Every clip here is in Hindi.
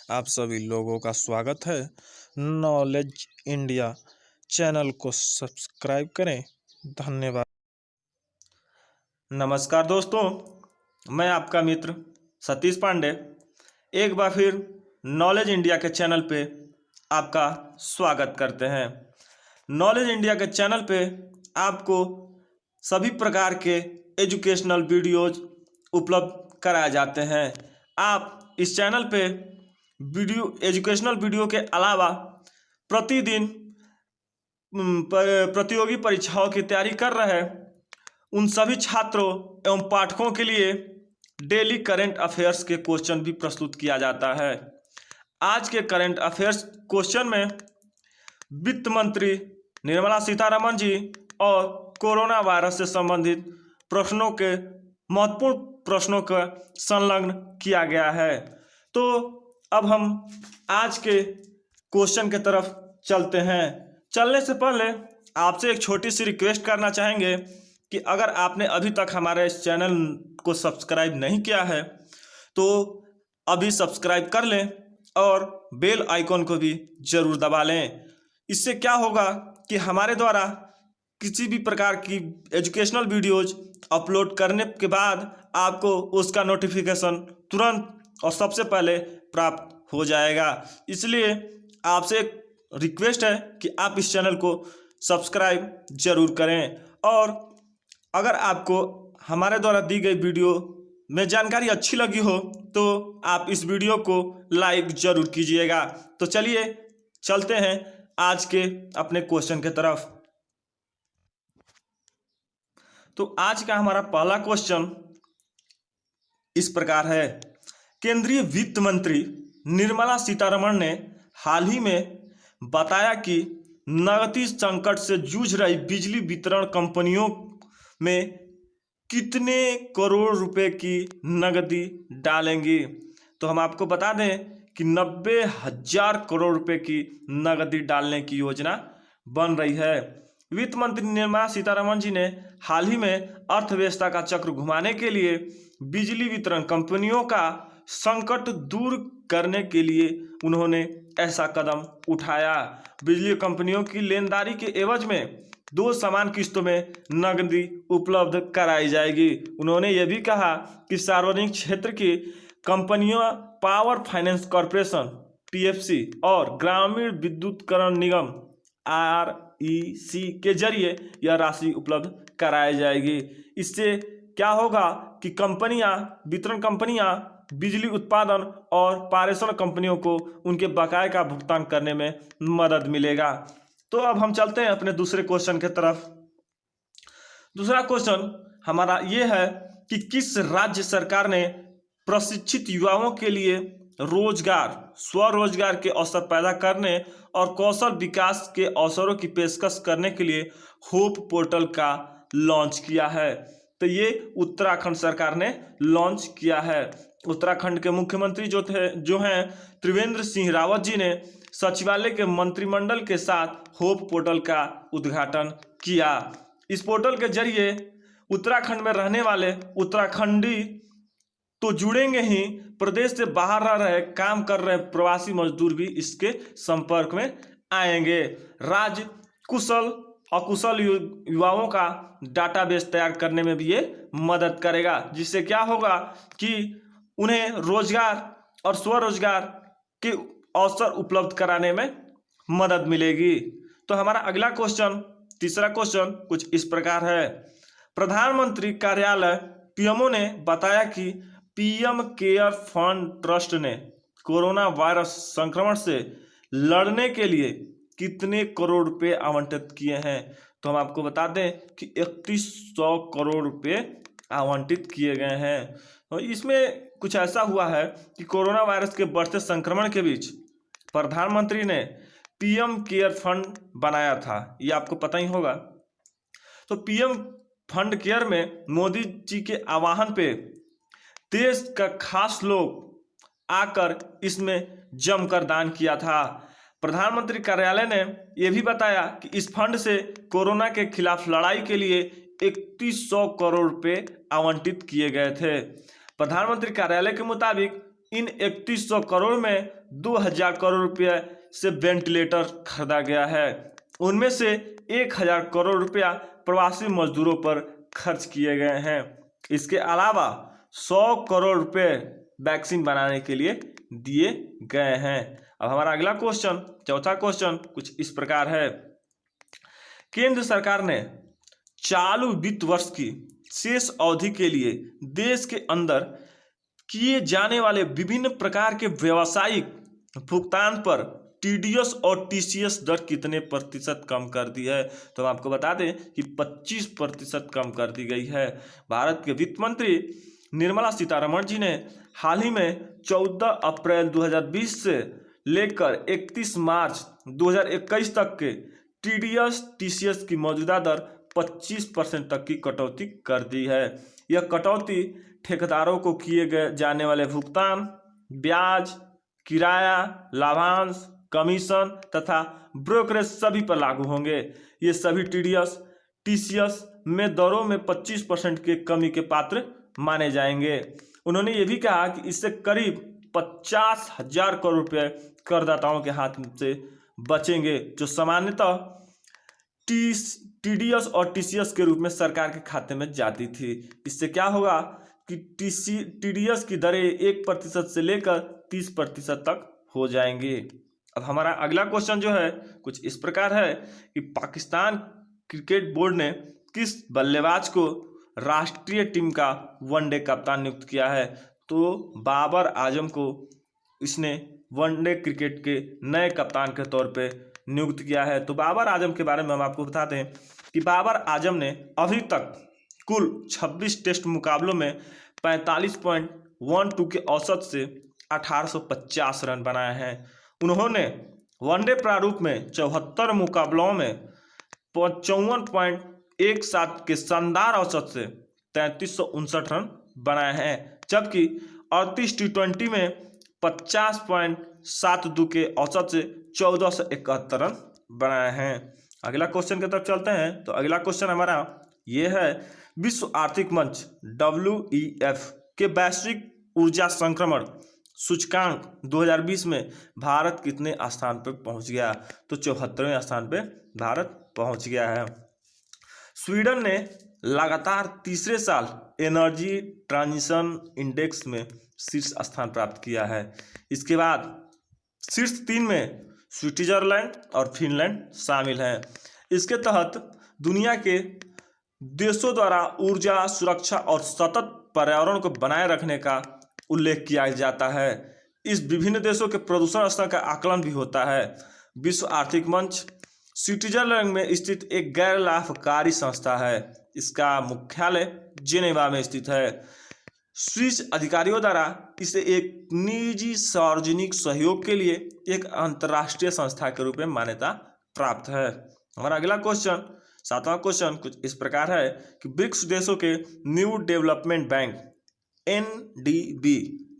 आप सभी लोगों का स्वागत है। नॉलेज इंडिया चैनल को सब्सक्राइब करें। धन्यवाद। नमस्कार दोस्तों, मैं आपका मित्र सतीश पांडे एक बार फिर नॉलेज इंडिया के चैनल पे आपका स्वागत करते हैं। नॉलेज इंडिया के चैनल पे आपको सभी प्रकार के एजुकेशनल वीडियोज उपलब्ध कराए जाते हैं। आप इस चैनल पे एजुकेशनल वीडियो के अलावा प्रतिदिन प्रतियोगी परीक्षाओं की तैयारी कर रहे उन सभी छात्रों एवं पाठकों के लिए डेली करंट अफेयर्स के क्वेश्चन भी प्रस्तुत किया जाता है। आज के करंट अफेयर्स क्वेश्चन में वित्त मंत्री निर्मला सीतारमण जी और कोरोना वायरस से संबंधित प्रश्नों के महत्वपूर्ण प्रश्नों का संलग्न किया गया है। तो अब हम आज के क्वेश्चन की तरफ चलते हैं। चलने से पहले आपसे एक छोटी सी रिक्वेस्ट करना चाहेंगे कि अगर आपने अभी तक हमारे इस चैनल को सब्सक्राइब नहीं किया है तो अभी सब्सक्राइब कर लें और बेल आइकॉन को भी ज़रूर दबा लें। इससे क्या होगा कि हमारे द्वारा किसी भी प्रकार की एजुकेशनल वीडियोज अपलोड करने के बाद आपको उसका नोटिफिकेशन तुरंत और सबसे पहले प्राप्त हो जाएगा। इसलिए आपसे एक रिक्वेस्ट है कि आप इस चैनल को सब्सक्राइब जरूर करें और अगर आपको हमारे द्वारा दी गई वीडियो में जानकारी अच्छी लगी हो तो आप इस वीडियो को लाइक जरूर कीजिएगा। तो चलिए चलते हैं आज के अपने क्वेश्चन की तरफ। तो आज का हमारा पहला क्वेश्चन इस प्रकार है। केंद्रीय वित्त मंत्री निर्मला सीतारमण ने हाल ही में बताया कि नकदी संकट से जूझ रही बिजली वितरण कंपनियों में कितने करोड़ रुपए की नकदी डालेंगी। तो हम आपको बता दें कि 90,000 करोड़ रुपए की नकदी डालने की योजना बन रही है। वित्त मंत्री निर्मला सीतारमण जी ने हाल ही में अर्थव्यवस्था का चक्र घुमाने के लिए बिजली वितरण कंपनियों का संकट दूर करने के लिए उन्होंने ऐसा कदम उठाया। बिजली कंपनियों की लेनदारी के एवज में 2 समान किस्तों में नकदी उपलब्ध कराई जाएगी। उन्होंने ये भी कहा कि सार्वजनिक क्षेत्र की कंपनियों पावर फाइनेंस कॉरपोरेशन पीएफसी और ग्रामीण विद्युतीकरण निगम आरईसी के जरिए यह राशि उपलब्ध कराई जाएगी। इससे क्या होगा कि वितरण कंपनियां बिजली उत्पादन और पारेषण कंपनियों को उनके बकाये का भुगतान करने में मदद मिलेगा। तो अब हम चलते हैं अपने दूसरे क्वेश्चन की तरफ। दूसरा क्वेश्चन हमारा ये है कि किस राज्य सरकार ने प्रशिक्षित युवाओं के लिए स्वरोजगार के अवसर पैदा करने और कौशल विकास के अवसरों की पेशकश करने के लिए होप पोर्टल का लॉन्च किया है। तो ये उत्तराखंड सरकार ने लॉन्च किया है। उत्तराखंड के मुख्यमंत्री जो हैं त्रिवेंद्र सिंह रावत जी ने सचिवालय के मंत्रिमंडल के साथ होप पोर्टल का उद्घाटन किया। इस पोर्टल के जरिए उत्तराखंड में रहने वाले उत्तराखंडी तो जुड़ेंगे ही, प्रदेश से बाहर रह रहे काम कर रहे प्रवासी मजदूर भी इसके संपर्क में आएंगे। राज्य कुशल अकुशल युवाओं का डाटाबेस तैयार करने में भी ये मदद करेगा, जिससे क्या होगा कि उन्हें रोजगार और स्वरोजगार के अवसर उपलब्ध कराने में मदद मिलेगी। तो हमारा अगला क्वेश्चन, तीसरा क्वेश्चन कुछ इस प्रकार है। प्रधानमंत्री कार्यालय पीएमओ ने बताया कि पीएम केयर फंड ट्रस्ट ने कोरोना वायरस संक्रमण से लड़ने के लिए कितने करोड़ रुपए आवंटित किए हैं। तो हम आपको बता दें कि 3100 करोड़ रुपए आवंटित किए गए हैं। और इसमें कुछ ऐसा हुआ है कि कोरोना वायरस के बढ़ते संक्रमण के बीच प्रधानमंत्री ने पीएम केयर फंड बनाया था, ये आपको पता ही होगा। तो पीएम फंड केयर में मोदी जी के आह्वान पे देश का खास लोग आकर इसमें जमकर दान किया था। प्रधानमंत्री कार्यालय ने यह भी बताया कि इस फंड से कोरोना के खिलाफ लड़ाई के लिए 3100 करोड़ रुपए आवंटित किए गए थे। प्रधानमंत्री कार्यालय के मुताबिक इन 3100 करोड़ में 2000 करोड़ रुपये से वेंटिलेटर खरीदा गया है। उनमें से 1000 करोड़ रुपया प्रवासी मजदूरों पर खर्च किए गए हैं। इसके अलावा 100 करोड़ रुपए वैक्सीन बनाने के लिए दिए गए हैं। अब हमारा अगला क्वेश्चन, चौथा क्वेश्चन कुछ इस प्रकार है। केंद्र सरकार ने चालू वित्त वर्ष की शेष अवधि के लिए देश के अंदर किए जाने वाले विभिन्न प्रकार के व्यावसायिक भुगतान पर टीडीएस और टीसीएस दर कितने प्रतिशत कम कर दी है? तो हम आपको बता दें कि 25% कम कर दी गई है। भारत के वित्त मंत्री निर्मला सीतारमण जी ने हाल ही में 14 अप्रैल 2020 से लेकर 31 मार्च 2021 तक के टीडीएस टीसीएस की मौजूदा दर 25% तक की कटौती कर दी है। यह कटौती ठेकेदारों को किए गए जाने वाले भुगतान, ब्याज, किराया, लाभांश, कमीशन तथा ब्रोकरेज सभी पर लागू होंगे। ये सभी टीडीएस टीसीएस में दरों में 25% के कमी के पात्र माने जाएंगे। उन्होंने ये भी कहा कि इससे करीब 50,000 करोड़ रुपए करदाताओं के हाथ से बचेंगे, जो सामान्यतः टीडीएस और टीसीएस के रूप में सरकार के खाते में जाती थी। इससे क्या होगा कि टीडीएस की दरें 1% से लेकर 30% तक हो जाएंगी। अब हमारा अगला क्वेश्चन जो है कुछ इस प्रकार है कि पाकिस्तान क्रिकेट बोर्ड ने किस बल्लेबाज को राष्ट्रीय टीम का वनडे कप्तान नियुक्त किया है? तो बाबर आजम को इसने वनडे क्रिकेट के नए कप्तान के तौर पे नियुक्त किया है। तो बाबर आजम के बारे में हम आपको बता दें कि बाबर आजम ने अभी तक कुल 26 टेस्ट मुकाबलों में 45.12 के औसत से 1850 रन बनाए हैं। उन्होंने वनडे प्रारूप में 74 मुकाबलों में 54.17 के शानदार औसत से 3359 रन बनाए हैं, जबकि 38 टी20 में 50.72 के औसत से 1471 रन बनाए हैं। अगला क्वेश्चन की तरफ चलते हैं। तो अगला क्वेश्चन हमारा ये है, विश्व आर्थिक मंच WEF के वैश्विक ऊर्जा संक्रमण सूचकांक 2020 में भारत कितने स्थान पर पहुंच गया? तो 74वें स्थान पे भारत पहुंच गया है। स्वीडन ने लगातार तीसरे साल एनर्जी ट्रांजिशन इंडेक्स में शीर्ष स्थान प्राप्त किया है। इसके बाद शीर्ष 3 में स्विट्जरलैंड और फिनलैंड शामिल हैं। इसके तहत दुनिया के देशों द्वारा ऊर्जा सुरक्षा और सतत पर्यावरण को बनाए रखने का उल्लेख किया जाता है। इस विभिन्न देशों के प्रदूषण स्तर का आकलन भी होता है। विश्व आर्थिक मंच स्विट्जरलैंड में स्थित एक गैर लाभकारी संस्था है। इसका मुख्यालय जिनेवा में स्थित है। स्विस अधिकारियों द्वारा इसे एक निजी सार्वजनिक सहयोग के लिए एक अंतर्राष्ट्रीय संस्था के रूप में मान्यता प्राप्त है। हमारा अगला क्वेश्चन, 7वां क्वेश्चन कुछ इस प्रकार है कि ब्रिक्स देशों के न्यू डेवलपमेंट बैंक NDB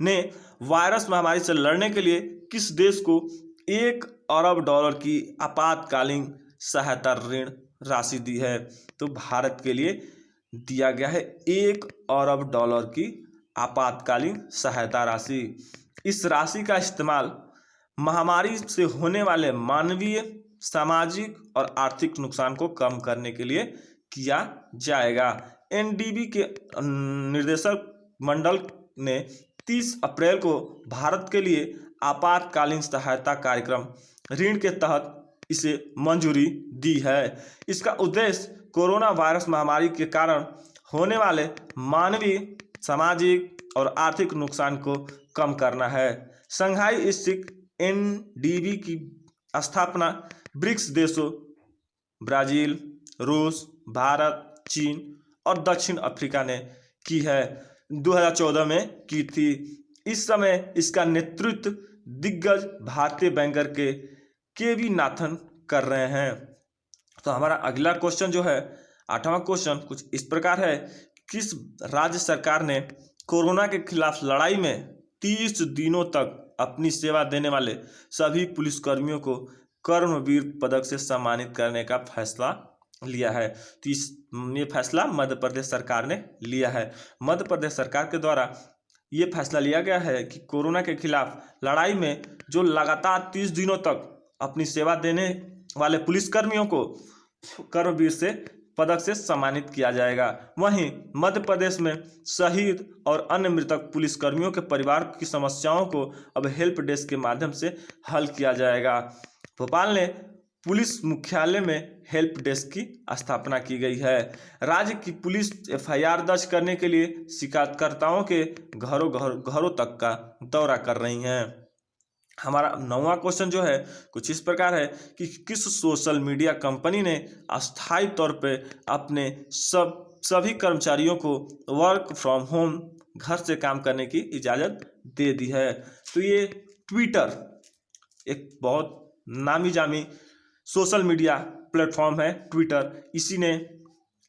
ने वायरस महामारी से लड़ने के लिए किस देश को $1 अरब की आपातकालीन सहायता ऋण राशि दी है? तो भारत के लिए दिया गया है $1 अरब की आपातकालीन सहायता राशि। इस राशि का इस्तेमाल महामारी से होने वाले मानवीय, सामाजिक और आर्थिक नुकसान को कम करने के लिए किया जाएगा। NDB के निर्देशक मंडल ने 30 अप्रैल को भारत के लिए आपातकालीन सहायता कार्यक्रम ऋण के तहत इसे मंजूरी दी है। इसका उद्देश्य कोरोना वायरस महामारी के कारण होने वाले मानवीय, सामाजिक और आर्थिक नुकसान को कम करना है। शंघाई स्थित NDB की स्थापना ब्रिक्स देशों ब्राजील, रूस, भारत, चीन और दक्षिण अफ्रीका ने की है। 2014 में की थी। इस समय इसका नेतृत्व दिग्गज भारतीय बैंकर KV नाथन कर रहे हैं। तो हमारा अगला क्वेश्चन जो है 8वां क्वेश्चन कुछ इस प्रकार है, किस राज्य सरकार ने कोरोना के खिलाफ लड़ाई में 30 दिनों तक अपनी सेवा देने वाले सभी पुलिसकर्मियों को कर्मवीर पदक से सम्मानित करने का फैसला लिया है? तो ये फैसला मध्य प्रदेश सरकार ने लिया है। मध्य प्रदेश सरकार के द्वारा ये फैसला लिया गया है कि कोरोना के खिलाफ लड़ाई में जो लगातार 30 दिनों तक अपनी सेवा देने वाले पुलिसकर्मियों को कर्मवीर से पदक से सम्मानित किया जाएगा। वहीं मध्य प्रदेश में शहीद और अन्य मृतक पुलिसकर्मियों के परिवार की समस्याओं को अब हेल्प डेस्क के माध्यम से हल किया जाएगा। भोपाल ने पुलिस मुख्यालय में हेल्प डेस्क की स्थापना की गई है। राज्य की पुलिस एफआईआर दर्ज करने के लिए शिकायतकर्ताओं के घरों तक का दौरा कर रही हैं। हमारा 9वां क्वेश्चन जो है कुछ इस प्रकार है कि किस सोशल मीडिया कंपनी ने अस्थायी तौर पे अपने सभी कर्मचारियों को वर्क फ्रॉम होम घर से काम करने की इजाज़त दे दी है। तो ये ट्विटर एक बहुत नामी जामी सोशल मीडिया प्लेटफॉर्म है ट्विटर, इसी ने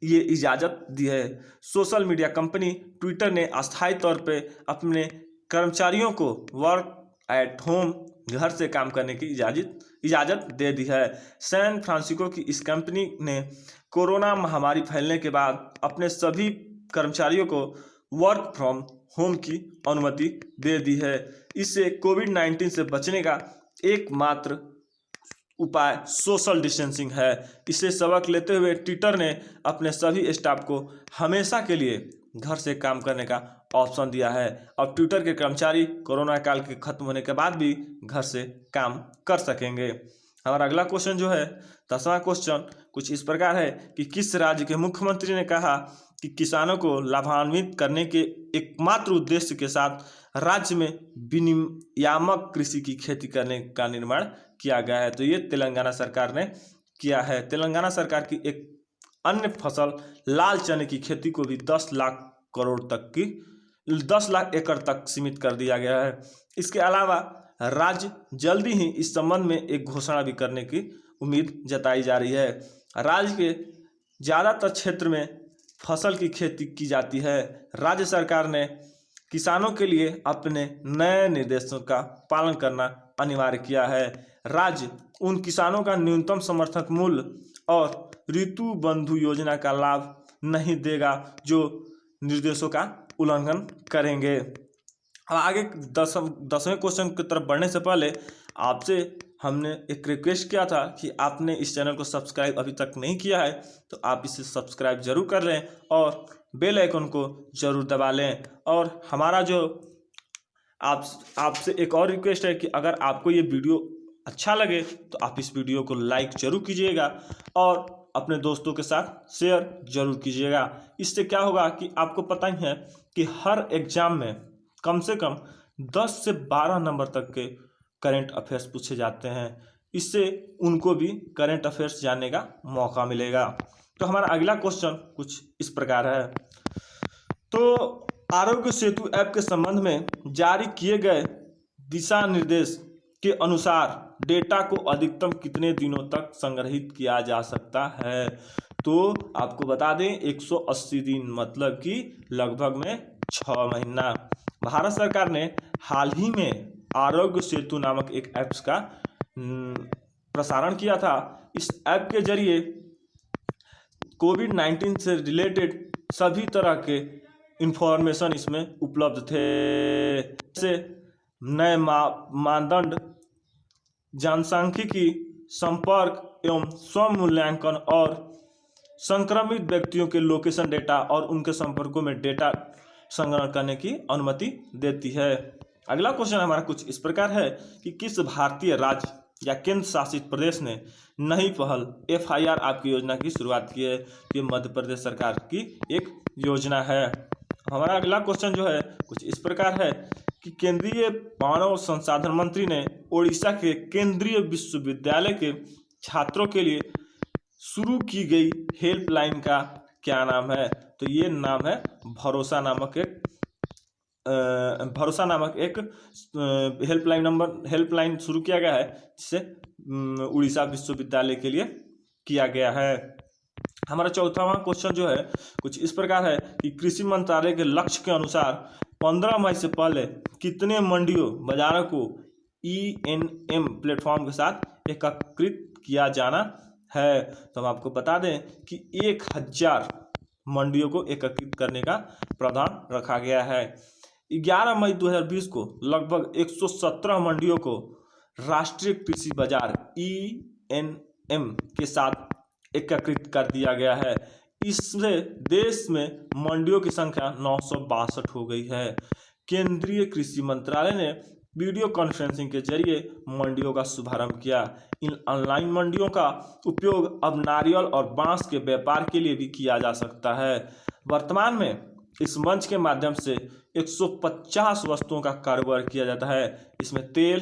ये इजाज़त दी है। सोशल मीडिया कंपनी ट्विटर ने अस्थायी तौर पे अपने कर्मचारियों को वर्क एट होम घर से काम करने की इजाज़त दे दी है। सैन फ्रांसिस्को की इस कंपनी ने कोरोना महामारी फैलने के बाद अपने सभी कर्मचारियों को वर्क फ्रॉम होम की अनुमति दे दी है। इससे कोविड-19 से बचने का एकमात्र उपाय सोशल डिस्टेंसिंग है। इसे सबक लेते हुए ट्विटर ने अपने सभी स्टाफ को हमेशा के लिए घर से काम करने का ऑप्शन दिया है। अब ट्विटर के कर्मचारी कोरोना काल के खत्म होने के बाद भी घर से काम कर सकेंगे। हमारा अगला क्वेश्चन जो है 10वां क्वेश्चन कुछ इस प्रकार है कि किस राज्य के मुख्यमंत्री ने कहा कि किसानों को लाभान्वित करने के एकमात्र उद्देश्य के साथ राज्य में विनियामक कृषि की खेती करने का निर्माण किया गया है। तो ये तेलंगाना सरकार ने किया है। तेलंगाना सरकार की एक अन्य फसल लाल चने की खेती को भी 10 लाख एकड़ तक सीमित कर दिया गया है। इसके अलावा राज्य जल्दी ही इस संबंध में एक घोषणा भी करने की उम्मीद जताई जा रही है। राज्य के ज़्यादातर क्षेत्र में फसल की खेती की जाती है। राज्य सरकार ने किसानों के लिए अपने नए निर्देशों का पालन करना अनिवार्य किया है। राज्य उन किसानों का न्यूनतम समर्थन मूल्य और ऋतु बंधु योजना का लाभ नहीं देगा जो निर्देशों का उल्लंघन करेंगे। अब आगे 10वें क्वेश्चन की तरफ बढ़ने से पहले आपसे हमने एक रिक्वेस्ट किया था कि आपने इस चैनल को सब्सक्राइब अभी तक नहीं किया है तो आप इसे सब्सक्राइब जरूर कर लें और बेल आइकन को जरूर दबा लें। और हमारा जो आपसे एक और रिक्वेस्ट है कि अगर आपको ये वीडियो अच्छा लगे तो आप इस वीडियो को लाइक जरूर कीजिएगा और अपने दोस्तों के साथ शेयर जरूर कीजिएगा। इससे क्या होगा कि आपको पता ही है कि हर एग्जाम में कम से कम 10 से 12 नंबर तक के करंट अफेयर्स पूछे जाते हैं। इससे उनको भी करंट अफेयर्स जानने का मौका मिलेगा। तो हमारा अगला क्वेश्चन कुछ इस प्रकार है। तो आरोग्य सेतु ऐप के संबंध में जारी किए गए दिशा निर्देश के अनुसार डेटा को अधिकतम कितने दिनों तक संग्रहित किया जा सकता है? तो आपको बता दें 180 दिन, मतलब कि लगभग में 6 महीना। भारत सरकार ने हाल ही में आरोग्य सेतु नामक एक ऐप्स का प्रसारण किया था। इस ऐप के जरिए कोविड-19 से रिलेटेड सभी तरह के इंफॉर्मेशन इसमें उपलब्ध थे, जैसे नए मानदंड, जनसांख्यिकी, संपर्क एवं स्वमूल्यांकन और संक्रमित व्यक्तियों के लोकेशन डेटा और उनके संपर्कों में डेटा संग्रह करने की अनुमति देती है। अगला क्वेश्चन हमारा कुछ इस प्रकार है कि किस भारतीय राज्य या केंद्र शासित प्रदेश ने नई पहल एफआईआर आपकी योजना की शुरुआत की है? ये मध्य प्रदेश सरकार की एक योजना है। हमारा अगला क्वेश्चन जो है कुछ इस प्रकार है कि केंद्रीय मानव संसाधन मंत्री ने ओडिशा के केंद्रीय विश्वविद्यालय के छात्रों के लिए शुरू की गई हेल्पलाइन का क्या नाम है? तो ये नाम है भरोसा नामक एक हेल्पलाइन शुरू किया गया है, जिसे उड़ीसा विश्वविद्यालय के लिए किया गया है। हमारा 4वां क्वेश्चन जो है कुछ इस प्रकार है कि कृषि मंत्रालय के लक्ष्य के अनुसार 15 मई से पहले कितने मंडियों बाजारों को ENM प्लेटफॉर्म के साथ एकीकृत किया जाना है? तो हम आपको बता दें कि 1000 मंडियों को एकीकृत करने का प्रावधान रखा गया है। 11 मई 2020 को लगभग 117 मंडियों को राष्ट्रीय कृषि बाजार ENM के साथ एकीकृत कर दिया गया है। इससे देश में मंडियों की संख्या 962 हो गई है। केंद्रीय कृषि मंत्रालय ने वीडियो कॉन्फ्रेंसिंग के जरिए मंडियों का शुभारंभ किया। इन ऑनलाइन मंडियों का उपयोग अब नारियल और बांस के व्यापार के लिए भी किया जा सकता है। वर्तमान में इस मंच के माध्यम से 150 वस्तुओं का कारोबार किया जाता है। इसमें तेल,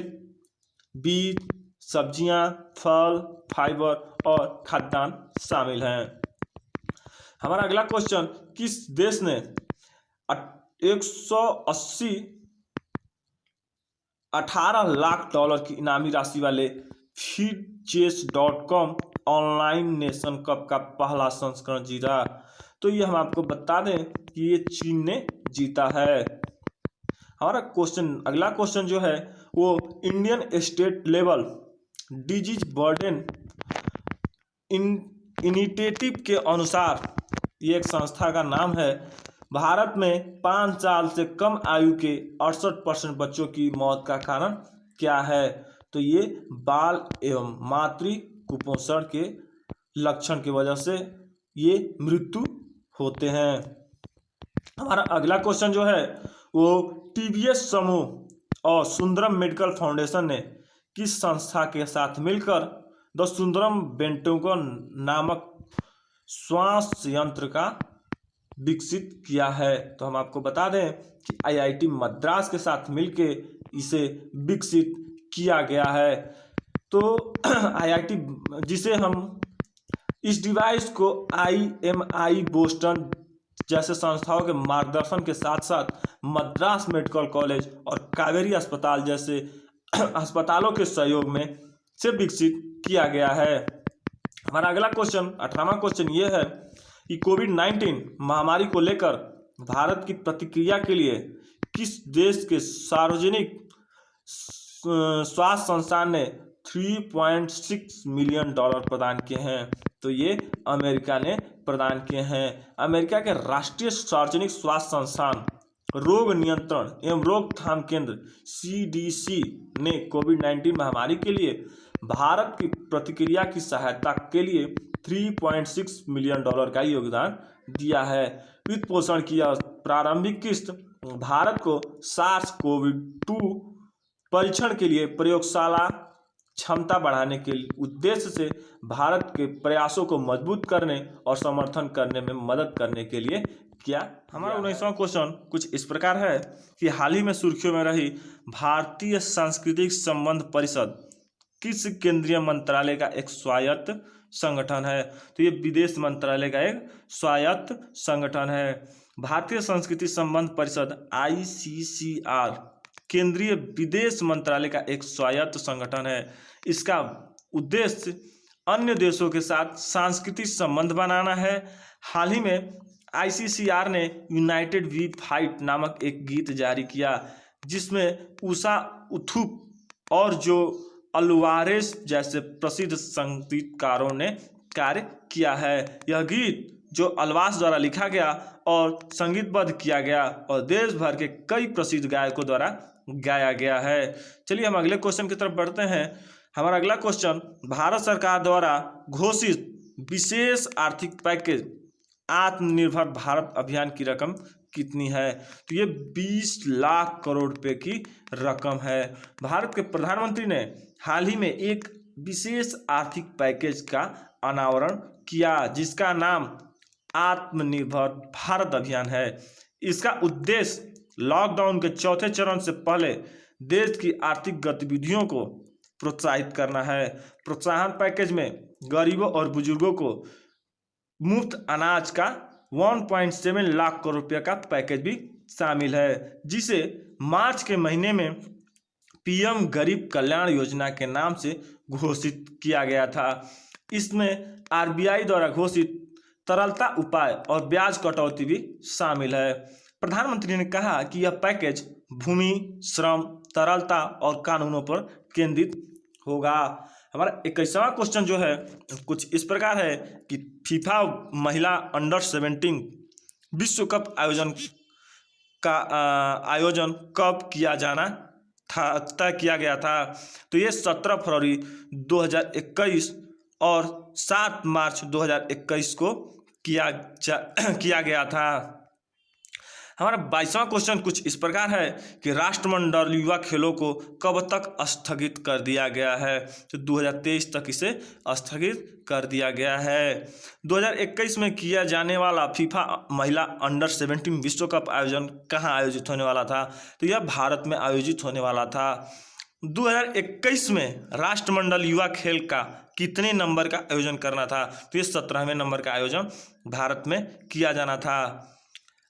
बीज, सब्जियां, फल, फाइबर और खाद्यान्न शामिल हैं। हमारा अगला क्वेश्चन, किस देश ने 18 लाख डॉलर की इनामी राशि वाले feedchess.com ऑनलाइन नेशन कप का पहला संस्करण जीता? तो ये हम आपको बता दें कि ये चीन ने जीता है। हमारा अगला क्वेश्चन जो है वो Indian state level disease burden initiative के अनुसार, ये एक संस्था का नाम है, भारत में 5 साल से कम आयु के 68% बच्चों की मौत का कारण क्या है? तो ये बाल एवं मातृ कुपोषण के लक्षण की वजह से ये मृत्यु होते हैं। हमारा अगला क्वेश्चन जो है वो TVS समूह और सुंदरम मेडिकल फाउंडेशन ने किस संस्था के साथ मिलकर द सुंदरम बेंटोगन नामक श्वास यंत्र का विकसित किया है? तो हम आपको बता दें कि IIT मद्रास के साथ मिलके इसे विकसित किया गया है। तो IIT जिसे हम इस डिवाइस को IMI बोस्टन जैसे संस्थाओं के मार्गदर्शन के साथ साथ मद्रास मेडिकल कॉलेज और कावेरी अस्पताल जैसे अस्पतालों के सहयोग में से विकसित किया गया है। हमारा अगला क्वेश्चन 18वां क्वेश्चन ये है कि कोविड-19 महामारी को लेकर भारत की प्रतिक्रिया के लिए किस देश के सार्वजनिक स्वास्थ्य संस्थान ने $3.6 मिलियन प्रदान किए हैं? तो ये अमेरिका ने प्रदान किए हैं। अमेरिका के राष्ट्रीय सार्वजनिक स्वास्थ्य संस्थान, रोग नियंत्रण एवं रोकथाम केंद्र CDC ने कोविड-19 महामारी के लिए भारत की प्रतिक्रिया की सहायता के लिए $3.6 मिलियन का योगदान दिया है। वित्त पोषण की प्रारंभिक किस्त भारत को SARS-CoV-2 परीक्षण के लिए प्रयोगशाला क्षमता बढ़ाने के उद्देश्य से भारत के प्रयासों को मजबूत करने और समर्थन करने में मदद करने के लिए किया। हमारा 19वां क्वेश्चन कुछ इस प्रकार है कि हाल ही में सुर्खियों में रही भारतीय सांस्कृतिक संबंध परिषद किस केंद्रीय मंत्रालय का एक स्वायत्त संगठन है? तो ये विदेश मंत्रालय का एक स्वायत्त संगठन है। भारतीय संस्कृति संबंध परिषद ICCR केंद्रीय विदेश मंत्रालय का एक स्वायत्त संगठन है। इसका उद्देश्य अन्य देशों के साथ सांस्कृतिक संबंध बनाना है। हाल ही में ICCR ने यूनाइटेड वी फाइट नामक एक गीत जारी किया जिसमें उषा उथुप और जो अल्वारेस जैसे प्रसिद्ध संगीतकारों ने कार्य किया है। यह गीत जो अल्वास द्वारा लिखा गया और संगीतबद्ध किया गया और देश भर के कई प्रसिद्ध गायकों द्वारा गाया गया है। चलिए हम अगले क्वेश्चन की तरफ बढ़ते हैं। हमारा अगला क्वेश्चन, भारत सरकार द्वारा घोषित विशेष आर्थिक पैकेज आत्मनिर्भर भारत अभियान की रकम कितनी है? तो ये 20 लाख करोड़ रुपए की रकम है। भारत के प्रधानमंत्री ने हाल ही में एक विशेष आर्थिक पैकेज का अनावरण किया जिसका नाम आत्मनिर्भर भारत अभियान है। इसका उद्देश्य लॉकडाउन के चौथे चरण से पहले देश की आर्थिक गतिविधियों को प्रोत्साहित करना है। प्रोत्साहन पैकेज में गरीबों और बुजुर्गों को मुफ्त अनाज का 1.7 लाख करोड़ रुपये का पैकेज भी शामिल है जिसे मार्च के महीने में PM गरीब कल्याण योजना के नाम से घोषित किया गया था। इसमें RBI द्वारा घोषित तरलता उपाय और ब्याज कटौती भी शामिल है। प्रधानमंत्री ने कहा कि यह पैकेज भूमि, श्रम, तरलता और कानूनों पर केंद्रित होगा। हमारा 21वां क्वेश्चन जो है कुछ इस प्रकार है कि फीफा महिला अंडर 17 विश्व कप आयोजन का आयोजन कब किया जाना था, तय किया गया था? तो ये 17 फरवरी 2021 और 7 मार्च 2021 को किया गया था। हमारा 22वां क्वेश्चन कुछ इस प्रकार है कि राष्ट्रमंडल युवा खेलों को कब तक स्थगित कर दिया गया है? तो 2023 तक इसे स्थगित कर दिया गया है। 2021 में किया जाने वाला फीफा महिला अंडर 17 विश्व कप आयोजन कहाँ आयोजित होने वाला था? तो यह भारत में आयोजित होने वाला था। 2021 में राष्ट्रमंडल युवा खेल का कितने नंबर का आयोजन करना था? तो ये 17वें नंबर का आयोजन भारत में किया जाना था।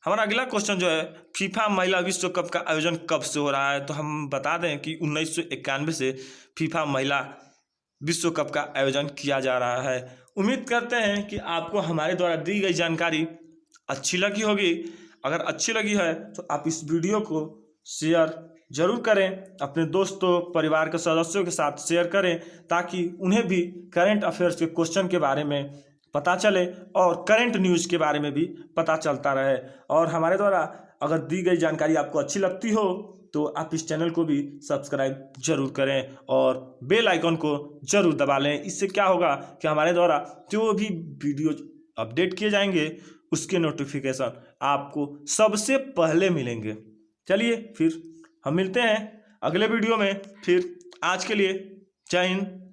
हमारा अगला क्वेश्चन जो है, फीफा महिला विश्व कप का आयोजन कब से हो रहा है? तो हम बता दें कि 1991 से फीफा महिला विश्व कप का आयोजन किया जा रहा है। उम्मीद करते हैं कि आपको हमारे द्वारा दी गई जानकारी अच्छी लगी होगी। अगर अच्छी लगी है तो आप इस वीडियो को शेयर जरूर करें, अपने दोस्तों परिवार के सदस्यों के साथ शेयर करें, ताकि उन्हें भी करंट अफेयर्स के क्वेश्चन के बारे में पता चले और करंट न्यूज़ के बारे में भी पता चलता रहे। और हमारे द्वारा अगर दी गई जानकारी आपको अच्छी लगती हो तो आप इस चैनल को भी सब्सक्राइब जरूर करें और बेल आइकन को जरूर दबा लें। इससे क्या होगा कि हमारे द्वारा जो भी वीडियो अपडेट किए जाएंगे उसके नोटिफिकेशन आपको सबसे पहले मिलेंगे। चलिए फिर हम मिलते हैं अगले वीडियो में। फिर आज के लिए जय हिंद।